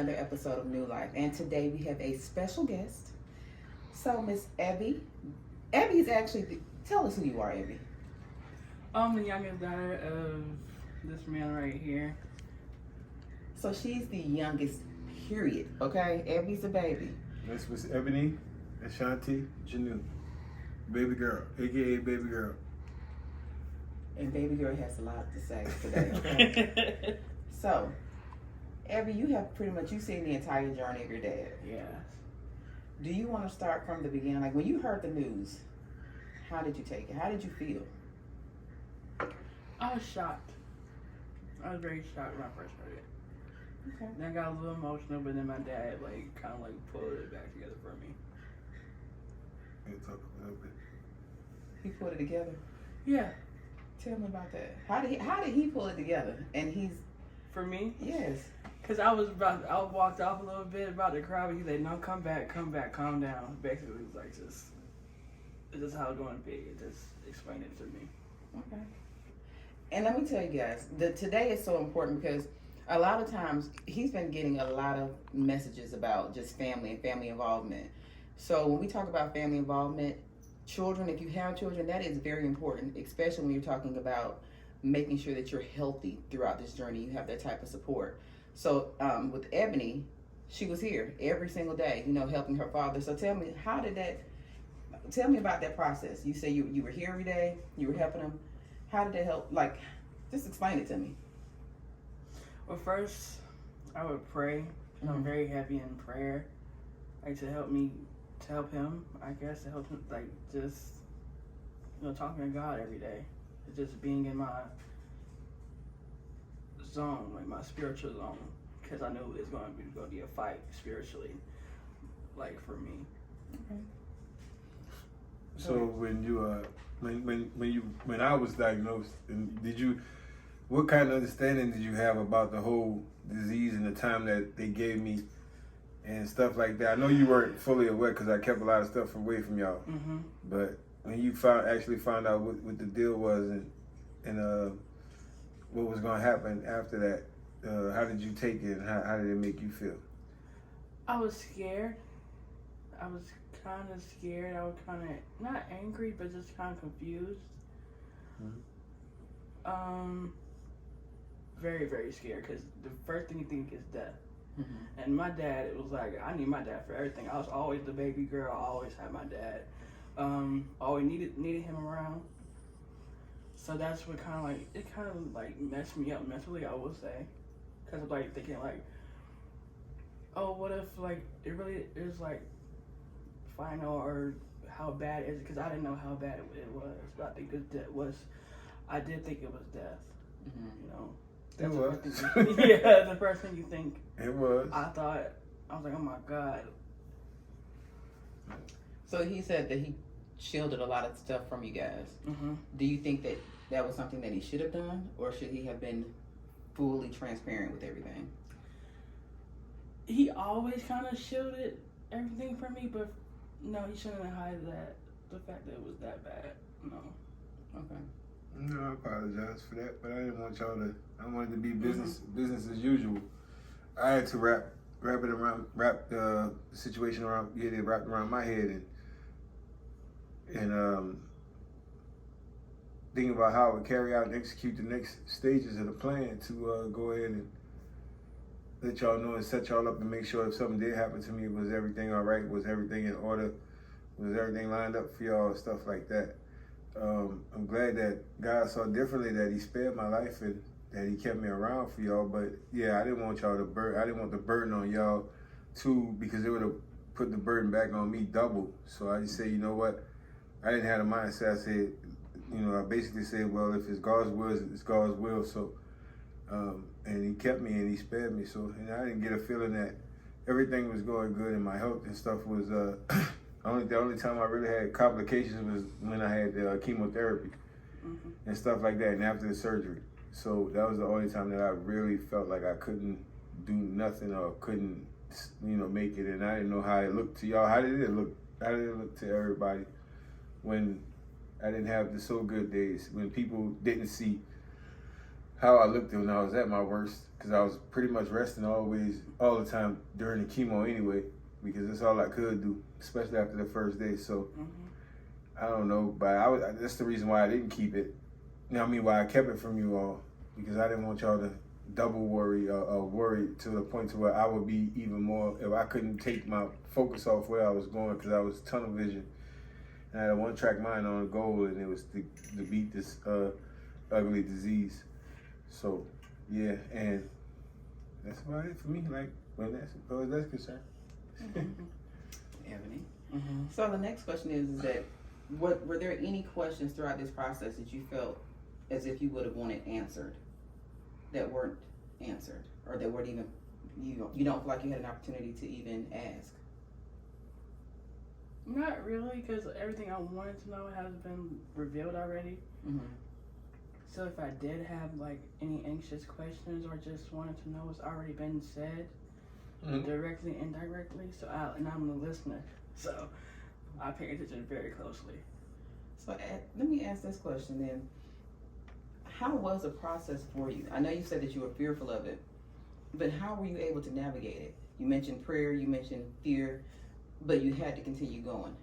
another episode of New Life. And today we have a special guest. So, Miss Evie. Evie is actually, tell us who you are, Evie. I'm the youngest daughter of this man right here. So she's the youngest, period, okay? Evie's a baby. That's Miss Ebony Ashanti Janu. Baby girl, aka baby girl. And baby girl has a lot to say today, okay? So, Evie, you have pretty much, you've seen the entire journey of your dad. Yeah. Do you want to start from the beginning? Like, when you heard the news, how did you take it? How did you feel? I was shocked. I was very shocked when I first heard it. Okay. Then I got a little emotional, but then my dad kind of pulled it back together for me. We'll talk a little bit. He put it together. Yeah. Tell me about that. How did he pull it together? And he's, For me? yes. Because I walked off a little bit about to cry, but he said, no, come back, calm down. Basically, it was like, this is how it's going to be. Just explain it to me. Okay. And let me tell you guys, today is so important because a lot of times he's been getting a lot of messages about just family and family involvement. So when we talk about family involvement, children, if you have children, that is very important, especially when you're talking about making sure that you're healthy throughout this journey. You have that type of support. So with Ebony, she was here every single day, helping her father. So tell me about that process. You say you were here every day, you were helping him. How did that help? Like, just explain it to me. Well, first, I would pray. I'm very heavy in prayer. To help him, I guess, to help him, just, talking to God every day. Just being in my zone, my spiritual zone. Because I knew it's going to be a fight spiritually, for me. Okay. So when you when I was diagnosed, what kind of understanding did you have about the whole disease and the time that they gave me and stuff like that? I know you weren't fully aware because I kept a lot of stuff away from y'all. Mm-hmm. But when you actually found out what the deal was and what was going to happen after that, how did you take it and how did it make you feel? I was scared. I was kind of scared. I was kind of, not angry, but just kind of confused. Mm-hmm. Very, very scared because the first thing you think is death. Mm-hmm. And my dad, it was I need my dad for everything. I was always the baby girl. I always had my dad. Always needed him around. So that's what it messed me up mentally, I would say. Because I'm thinking oh, what if it really is final or how bad is it? Because I didn't know how bad it was. But I think I did think it was death. Mm-hmm. It was. Yeah, the first thing you think. It was. I was like, oh my God. So he said that he shielded a lot of stuff from you guys. Mm-hmm. Do you think that was something that he should have done, or should he have been fully transparent with everything? He always kind of shielded everything from me, but no, he shouldn't have hid the fact that it was that bad. No. Okay. No, I apologize for that, but I didn't want I wanted to be business as usual. I had to wrap the situation around, get it wrapped around my head and thinking about how I would carry out and execute the next stages of the plan to go ahead and let y'all know and set y'all up and make sure if something did happen to me, was everything all right? Was everything in order? Was everything lined up for y'all? Stuff like that. I'm glad that God saw differently, that he spared my life and that he kept me around for y'all. But yeah, I didn't want y'all I didn't want the burden on y'all too, because it would have put the burden back on me double. So I just said, you know what? I didn't have the mindset. I said, I basically said, well, if it's God's will, it's God's will. So, and he kept me and he spared me. So, I didn't get a feeling that everything was going good and my health and stuff was, the only time I really had complications was when I had chemotherapy and stuff like that, and after the surgery. So that was the only time that I really felt like I couldn't do nothing or couldn't, make it. And I didn't know how it looked to y'all. How did it look? How did it look to everybody when I didn't have the so good days, when people didn't see how I looked when I was at my worst, because I was pretty much resting all the time during the chemo anyway, because that's all I could do, especially after the first day. So I don't know, but that's the reason why I didn't keep it. You know what I mean? Why I kept it from you all, because I didn't want y'all to double worry or worry to the point to where I would be even more, if I couldn't take my focus off where I was going, because I was tunnel vision. And I had a one-track mind on a goal, and it was to beat this ugly disease. So, yeah, and that's about it for me, like, when that's concerned. Ebony. So the next question is that, were there any questions throughout this process that you felt as if you would have wanted answered that weren't answered, or that weren't even, you don't feel like you had an opportunity to even ask? Not really, because everything I wanted to know has been revealed already. So if I did have like any anxious questions or just wanted to know what's already been said, directly, indirectly. So I'm the listener, so I pay attention very closely. So let me ask this question then. How was the process for you? I know you said that you were fearful of it, but how were you able to navigate it? You mentioned prayer, you mentioned fear, but you had to continue going.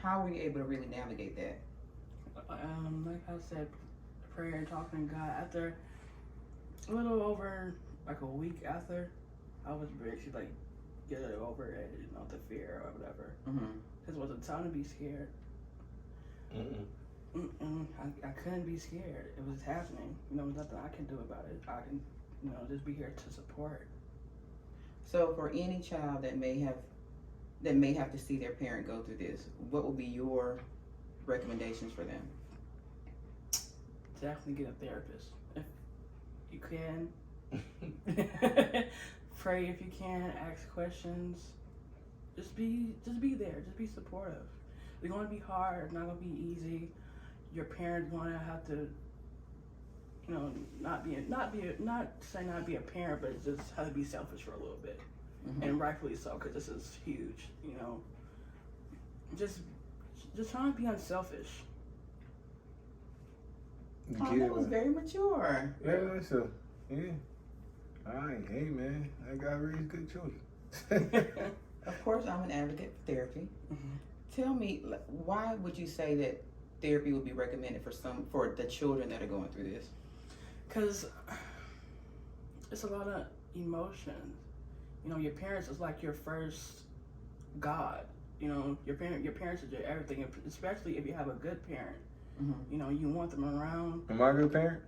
How were you able to really navigate that? Like I said, prayer and talking to God. After a little over like a week after, I was ready to like get it over it, the fear or whatever. Because it wasn't time to be scared. I couldn't be scared. It was happening. There's nothing I can do about it. I can, just be here to support. So for any child that may have to see their parent go through this, what would be your recommendations for them? Definitely get a therapist if you can. Pray if you can. Ask questions. Just be there. Just be supportive. It's going to be hard. It's not going to be easy. Your parent's going to have to, not be a parent, but just have to be selfish for a little bit, and rightfully so, because this is huge. Just trying to be unselfish. Oh, that was very mature. Very much so. Yeah. All right. Hey, man. I got to raise good children. Of course, I'm an advocate for therapy. Tell me, why would you say that therapy would be recommended for the children that are going through this? Because it's a lot of emotions. Your parents is like your first God. Your parents are your everything, especially if you have a good parent. You want them around. Am I a good parent?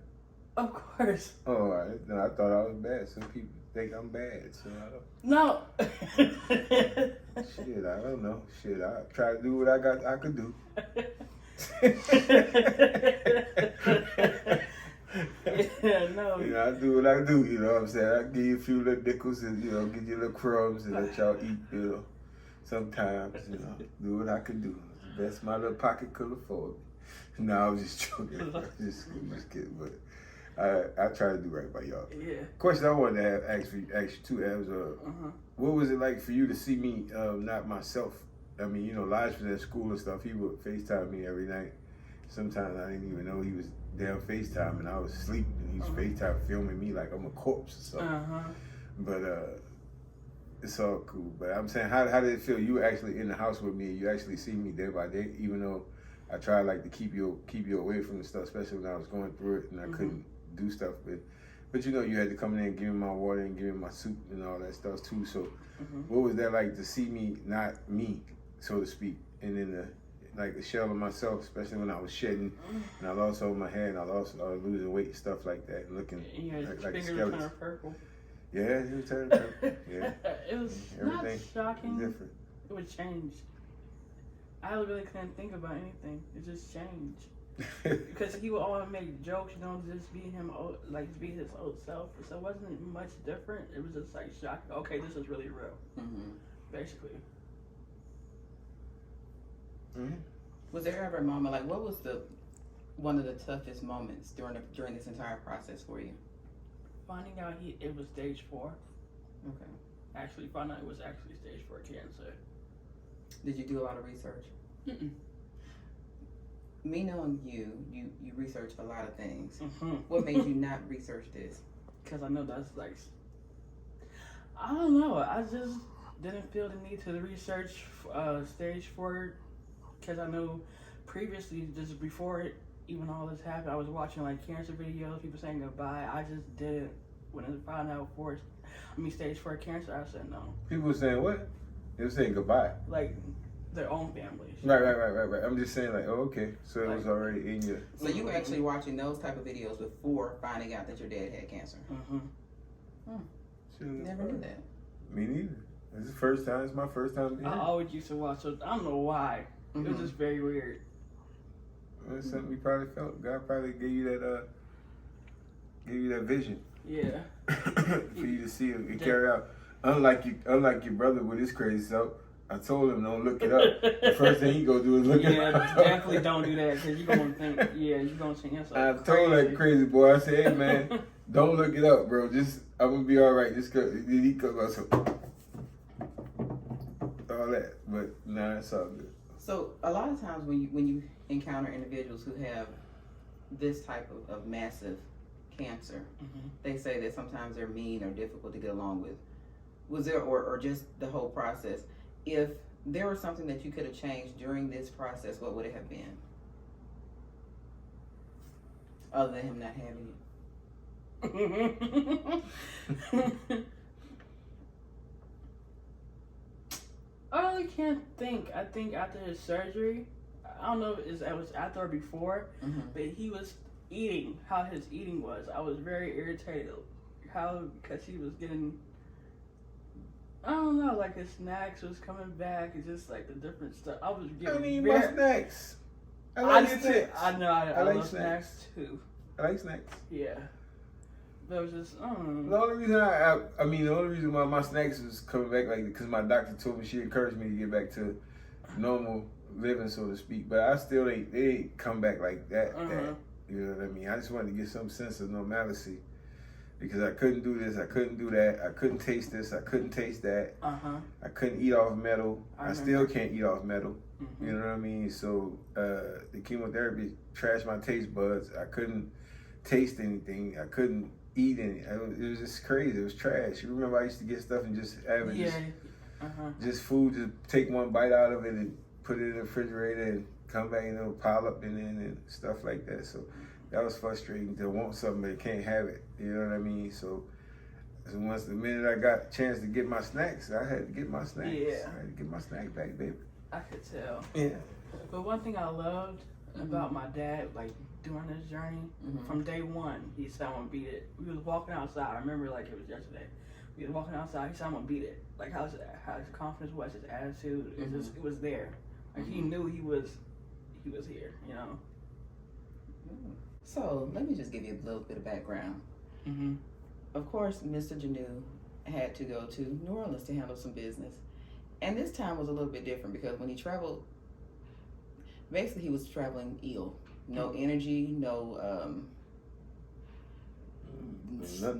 Of course. Oh, all right. No, I thought I was bad. Some people think I'm bad, so I don't. No. Shit, I don't know. Shit, I try to do what I could do. No. I do what I do, you know what I'm saying? I give you a few little nickels and, give you little crumbs and let y'all eat, sometimes, do what I can do. Best my little pocket could afford. No, I was just joking. just kidding, but I try to do right by y'all. Yeah. Question I wanted to ask you too, Abs, what was it like for you to see me, not myself? I mean, Lige was at school and stuff. He would FaceTime me every night. Sometimes I didn't even know he was damn FaceTime, and I was asleep, and he was FaceTime filming me like I'm a corpse or something. But it's all cool. But I'm saying, how did it feel? You were actually in the house with me, and you actually see me day by day, even though I tried like to keep you away from the stuff, especially when I was going through it and I couldn't do stuff. But you had to come in and give me my water and give me my soup and all that stuff too. So what was that like to see me, not me, so to speak, and then the shell of myself, especially when I was shedding and I lost all my hair and I was losing weight and stuff like that, and looking like a skeleton. Turned purple. Yeah, it was turning purple. Yeah. It was not shocking. Different. It would change. I really couldn't think about anything. It just changed. Because he would always make jokes, just be him, like be his old self. So it wasn't much different. It was just like shocking. Okay, this is really real. Basically. Was there ever a moment, like, what was one of the toughest moments during this entire process for you? Finding out it was stage 4. Okay. Actually, finding out it was actually stage 4 cancer. Did you do a lot of research? Me knowing you research a lot of things. Mm-hmm. What made you not research this? Because I know that's like, I don't know. I just didn't feel the need to research stage 4 because I know previously, just before it, even all this happened, I was watching like cancer videos, people saying goodbye. I just didn't. When I found out stage 4 cancer, I said no. People were saying what? They were saying goodbye. Like their own families. Right. I'm just saying like, oh, okay. So it was Like- already in your. So you were actually watching those type of videos before finding out that your dad had cancer. Mm-hmm. Never knew that. Me neither. This is the first time. It's my first time. I always used to watch, so I don't know why. It was Mhm. just very weird. That's something you probably felt. God probably gave you that vision Yeah. for you to see and carry out. Unlike your brother with his crazy self, I told him don't look it up. The first thing he go do is look it Yeah, up. definitely don't do that because you're gonna think, you're gonna think yourself. I told that crazy boy, I said, hey man, don't look it up, bro. Just I'm gonna be all right. Just cause he comes out so all that, but nah, it's all good. So a lot of times when you encounter individuals who have this type of massive cancer, Mhm. they say that sometimes they're mean or difficult to get along with. Was there or just the whole process? If there was something that you could have changed during this process, what would it have been? Other than him not having it. I really can't think. I think after his surgery, I don't know if it was after or before, Mm-hmm. but he was eating, how his eating was. I was very irritated because he was getting, I don't know, like his snacks was coming back. It's just like the different stuff. I was I getting mean, very, my snacks. I I like do too. snacks. I know. I like love snacks. snacks too. I like snacks. Yeah. But it was just, The only reason the only reason why my snacks was coming back, like, because my doctor told me, she encouraged me to get back to normal living, so to speak. But I still they ain't come back like that. Uh-huh. You know what I mean? I just wanted to get some sense of normalcy because I couldn't do this, I couldn't do that, I couldn't taste this, I couldn't taste that, I couldn't eat off metal. I still can't eat off metal. Mm-hmm. You know what I mean? So the chemotherapy trashed my taste buds. I couldn't taste anything. I couldn't eat any. It was just crazy. It was trash. You remember I used to get stuff and just have it, Yeah. just food, just take one bite out of it and put it in the refrigerator and come back and it'll pile up in it and stuff like that. So that was frustrating to want something but can't have it. You know what I mean? So once the minute I got a chance to get my snacks, I had to get my snacks. Yeah. I had to get my snack back, baby. I could tell. Yeah. But one thing I loved about my dad, like during this journey, Mhm. from day one, he said, "I'm gonna beat it." We was walking outside. I remember like it was yesterday. We was walking outside. He said, "I'm gonna beat it." Like how his confidence was, his attitude, it was there. Like he knew he was here. You know. So let me just give you a little bit of background. Mm-hmm. Of course, Mr. Janu had to go to New Orleans to handle some business. And this time was a little bit different because when he traveled, basically he was traveling ill. No energy, no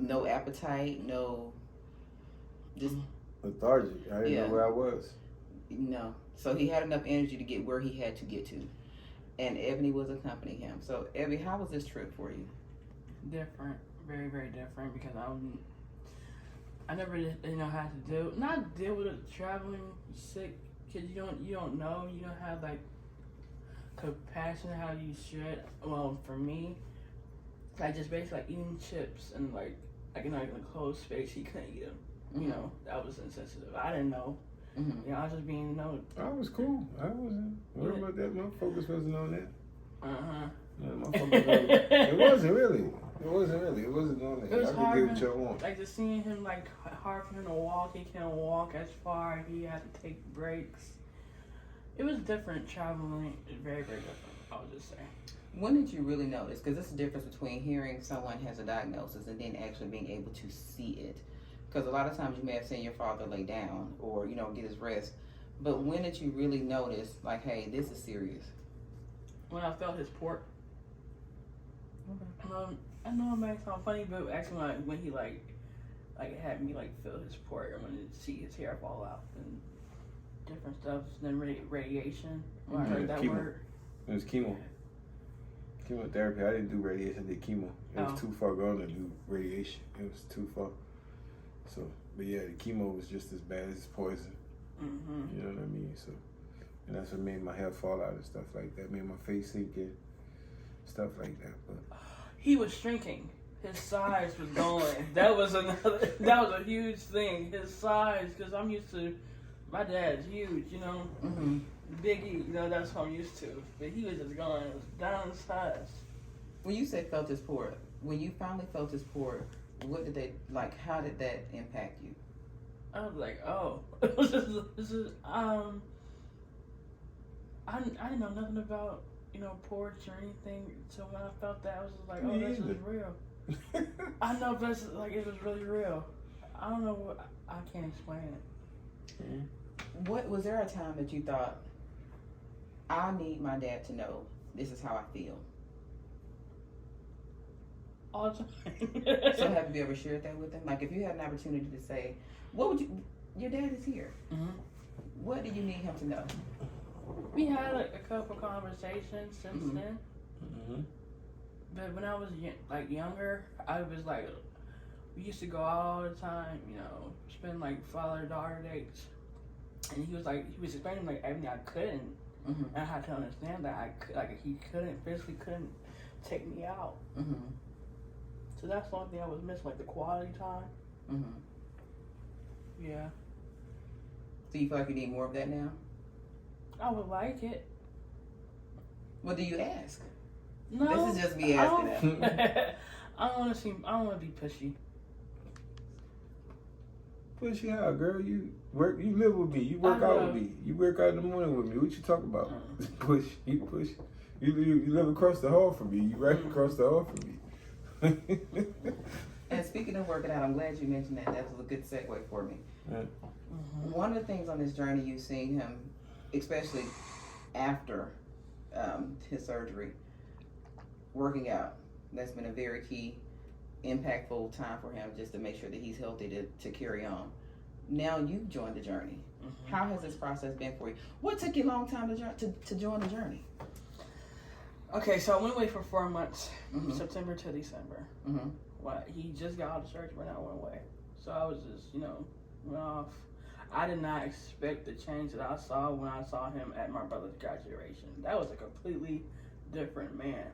no appetite, no just Lethargic. I didn't Yeah. know where I was. no. So he had enough energy to get where he had to get to. And Ebony was accompanying him. So Ebony, how was this trip for you? Different, very very different because I never had to not deal with it traveling sick because you don't know, you don't have like compassion how you should. Well, for me, I just basically like eating chips and like in a closed space he couldn't eat them. You know, that was insensitive. I didn't know. Mm-hmm. You know, I was just being I was cool. I wasn't worried about that. My focus wasn't on that. Yeah, my focus it wasn't really. It wasn't on that. It was I could hard, get what y'all want. like just seeing him like hard for him to walk. He can't walk as far. He had to take breaks. It was different traveling. Very very different. I would just say. When did you really notice? Because there's a difference between hearing someone has a diagnosis and then actually being able to see it. Because a lot of times you may have seen your father lay down or, get his rest. But when did you really notice, like, hey, this is serious? When I felt his port. I know it might sound funny, but actually when he like had me like feel his port and when you see his hair fall out and different stuff. Then radiation. When I heard that Chemo. word. It was chemo. Chemotherapy. I didn't do radiation. I did chemo. It was Oh. too far gone to do radiation. It was too far. So, but yeah, the chemo was just as bad as poison. Mm-hmm. You know what I mean? So, and that's what made my hair fall out and stuff like that. Made my face sink in, stuff like that. But He was shrinking. His size was going. That was a huge thing. His size, because I'm used to, my dad's huge, you know, Mm-hmm. Biggie, you know, that's what I'm used to. But he was just going down in size. When you say felt his port, when you finally felt his port, what did they like? How did that impact you? I was like, oh, this is I didn't know nothing about, you know, porch or anything. So when I felt that, I was just like, oh, Me this is either. real. I know, but it's like it was really real. I don't know what, I can't explain it. What was there a time that you thought, I need my dad to know this is how I feel? All the time. So have you ever shared that with him? Like if you had an opportunity to say, what would you? Your dad is here. Mhm. What do you need him to know? We had a couple conversations since Mhm. then, but when I was younger, I was like, we used to go out all the time, you know, spend like father-daughter dates, and he was explaining like everything I couldn't, Mm-hmm. and I had to understand that he physically couldn't take me out. Mm-hmm. So that's the only thing I was missing, like the quality time. Mm-hmm. Yeah, So you feel like you need more of that now? I would like it. What do you ask? No, This is just me asking I that. don't, I don't want to be pushy. Push you out, girl. You work. You live with me. You work I out know. with me. You work out in the morning with me. What you talking about? Push. You push. You live across the hall from me. You right across the hall from me. And speaking of working out, I'm glad you mentioned that. That was a good segue for me. Mm-hmm. One of the things on this journey you've seen him, especially after his surgery, working out. That's been a very key, impactful time for him just to make sure that he's healthy to carry on. Now you've joined the journey. Mm-hmm. How has this process been for you? What took you a long time to join the journey? Okay, so I went away for 4 months, Mhm. September to December. Mm-hmm. Well, he just got out of surgery when I went away. So I was just, went off. I did not expect the change that I saw when I saw him at my brother's graduation. That was a completely different man.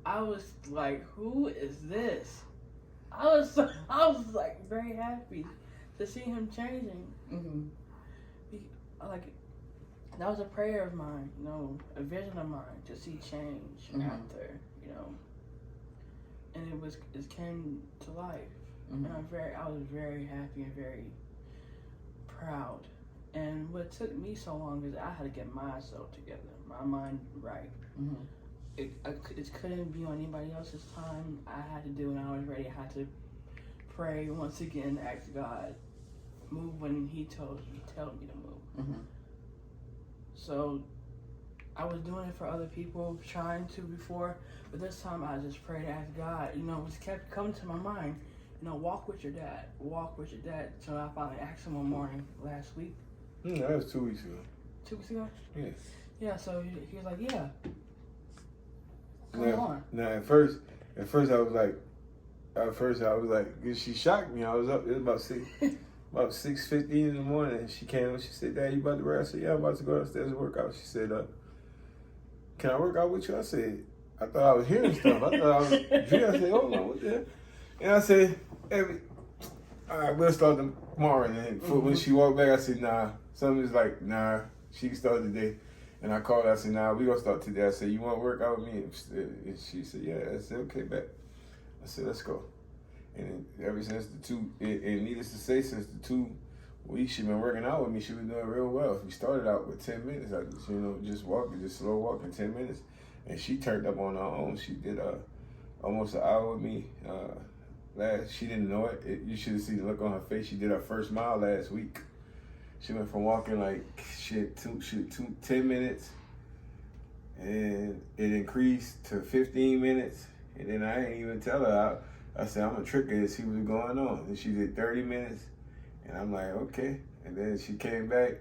I was like, who is this? I was like very happy to see him changing. Mm-hmm. That was a prayer of mine, a vision of mine to see change Mhm. after, and it came to life. Mm-hmm. And I was very happy and very proud. And what took me so long is I had to get myself together, my mind right. Mm-hmm. It couldn't be on anybody else's time. I had to do it when I was ready. I had to pray once again, ask God, move when He told me to move. Mm-hmm. So I was doing it for other people, trying to before, but this time I just prayed, asked God. It just kept coming to my mind. Walk with your dad. Walk with your dad. So I finally asked him one morning last week. That was 2 weeks ago. 2 weeks ago. Yeah. Yeah. So he was like, "Yeah, come on." Now at first I was like, she shocked me. I was up. It was about 6:15 in the morning, and she came and she said, "Dad, you about to work?" I said, "Yeah, I'm about to go downstairs and work out." She said, "Can I work out with you?" I said, I thought I was hearing stuff. I thought I was dreaming. I said, "Hold on, what the hell?" And I said, all right, we'll start tomorrow. And then when she walked back, I said, nah. Something was like, nah, she can start today. And I called her, I said, nah, we gonna start today. I said, you wanna work out with me? And she said, yeah. I said, okay, bet. I said, let's go. And ever since and needless to say, since the 2 weeks she been working out with me, she was doing real well. We started out with 10 minutes. I just, just slow walking 10 minutes. And she turned up on her own. She did almost an hour with me. She didn't know it. You should have seen the look on her face. She did her first mile last week. She went from walking like 10 minutes, and it increased to 15 minutes. And then I didn't even tell her. I said, I'm gonna trick her to see what's going on. And she did 30 minutes, and I'm like, okay. And then she came back,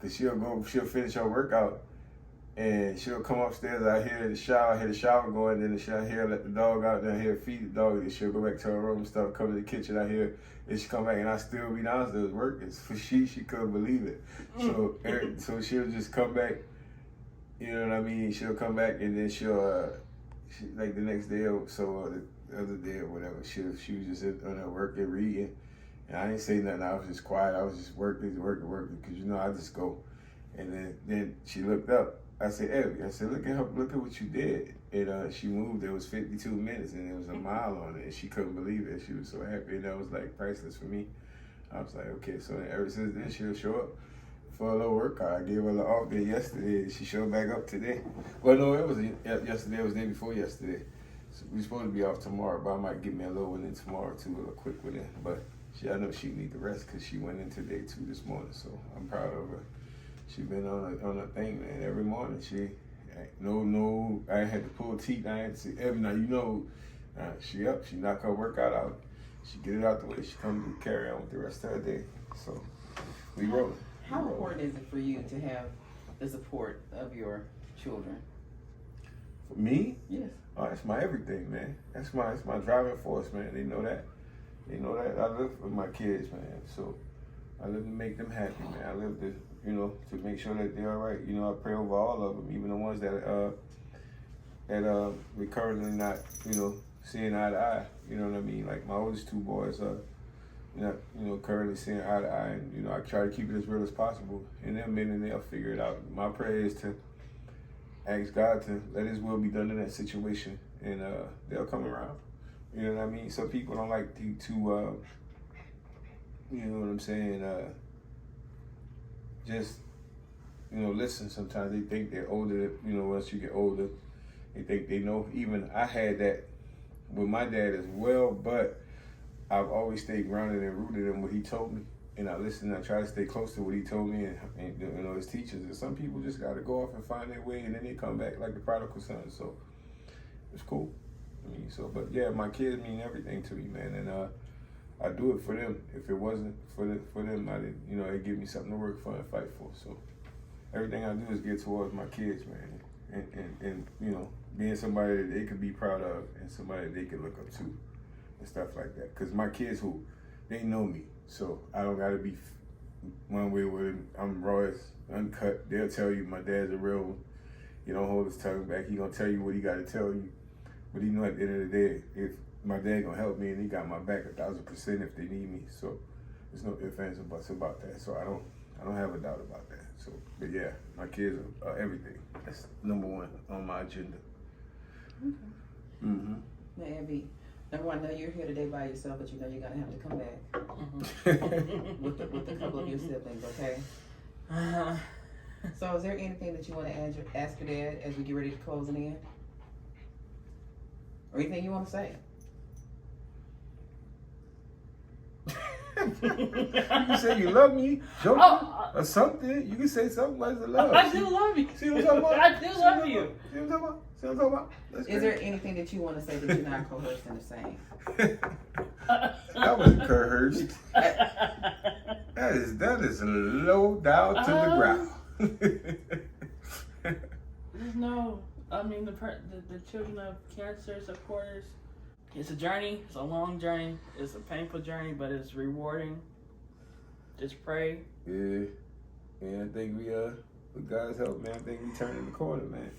cause she'll finish her workout, And she'll come upstairs, I hear the shower going, then she'll hear let the dog out, then I hear feed the dog, then she'll go back to her room and stuff, come to the kitchen, I hear, and she come back and I still be downstairs working. For she couldn't believe it. So she'll just come back, you know what I mean? She'll come back and then like the next day or so, or the other day or whatever, she was just on her working, reading. And I didn't say nothing, I was just quiet, I was just working, because you know, I just go. And then she looked up. I said, Evie, look at what you did. And she moved, it was 52 minutes and there was a mile on it. And she couldn't believe it. She was so happy and that was like priceless for me. I was like, okay, so ever since then she'll show up for a little workout. I gave her an off day yesterday. She showed back up today. Well, no, it wasn't yesterday, it was the day before yesterday. So we're supposed to be off tomorrow, but I might give me a little one in tomorrow too, a little quick one in. But I know she need the rest because she went into day 2 this morning, so I'm proud of her. She been on a thing, man. Every morning I had to pull teeth. I had to say, Evan, now you know, she up. She knock her workout out. She get it out the way. She come to carry on with the rest of her day. So we rolling. How important is it for you to have the support of your children? For me? Yes. Oh, that's my everything, man. That's my driving force, man. They know that. They know that I live for my kids, man. So I live to make them happy, man. I live to, you know, to make sure that they're all right. You know, I pray over all of them, even the ones that we currently not, you know, seeing eye to eye. You know what I mean? Like my oldest 2 boys are not, you know, currently seeing eye to eye, and you know, I try to keep it as real as possible. And then they'll figure it out. My prayer is to ask God to let His will be done in that situation, and they'll come around. You know what I mean? Some people don't like to you know what I'm saying, just, you know, listen. Sometimes they think they're older, you know, once you get older, they think they know. Even I had that with my dad as well, but I've always stayed grounded and rooted in what he told me. And I listened, I try to stay close to what he told me and you know, his teachers. And some people just got to go off and find their way, and then they come back like the prodigal son. So it's cool. I mean, so, but yeah, my kids mean everything to me, man. And I do it for them. If it wasn't for them, I didn't, you know, they give me something to work for and fight for. So everything I do is geared towards my kids, man. And you know, being somebody that they could be proud of and somebody that they could look up to and stuff like that. Because my kids they know me. So I don't got to be one way where I'm raw as uncut. They'll tell you my dad's a real one. You don't hold his tongue back. He gonna tell you what he got to tell you. But he know at the end of the day, if my dad gonna help me and he got my back 1,000% if they need me. So there's no ifs, ands, or buts about that. So I don't have a doubt about that. So, but yeah, my kids are everything. That's number 1 on my agenda. Okay. Mm-hmm. Now, Abby, number 1, I know you're here today by yourself, but you know you're gonna have to come back with a couple of your siblings, okay? So, is there anything that you want to ask your dad as we get ready to close it in? Or anything you want to say? You can say you love me, joking, or something. You can say something like the love. I do love you. See what I'm talking about? I do love you. See what I'm talking about? See what I'm talking about? That's Is there anything that you want to say that you're not coerced into saying? That was coerced. That is low down to the ground. No, I mean the children of cancer supporters. It's a journey. It's a long journey. It's a painful journey, but it's rewarding. Just pray. Yeah, I think with God's help, man, I think we turning the corner, man.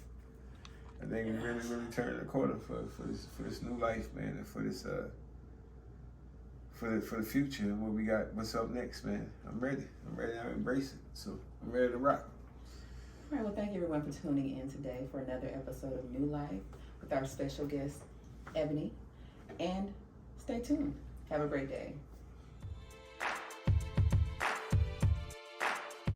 I think we really turning the corner for this new life, man, and for this for the future and what we got. What's up next, man? I'm ready. I embrace it. So I'm ready to rock. All right, well, thank you everyone for tuning in today for another episode of New Life with our special guest, Ebony. And stay tuned. Have a great day.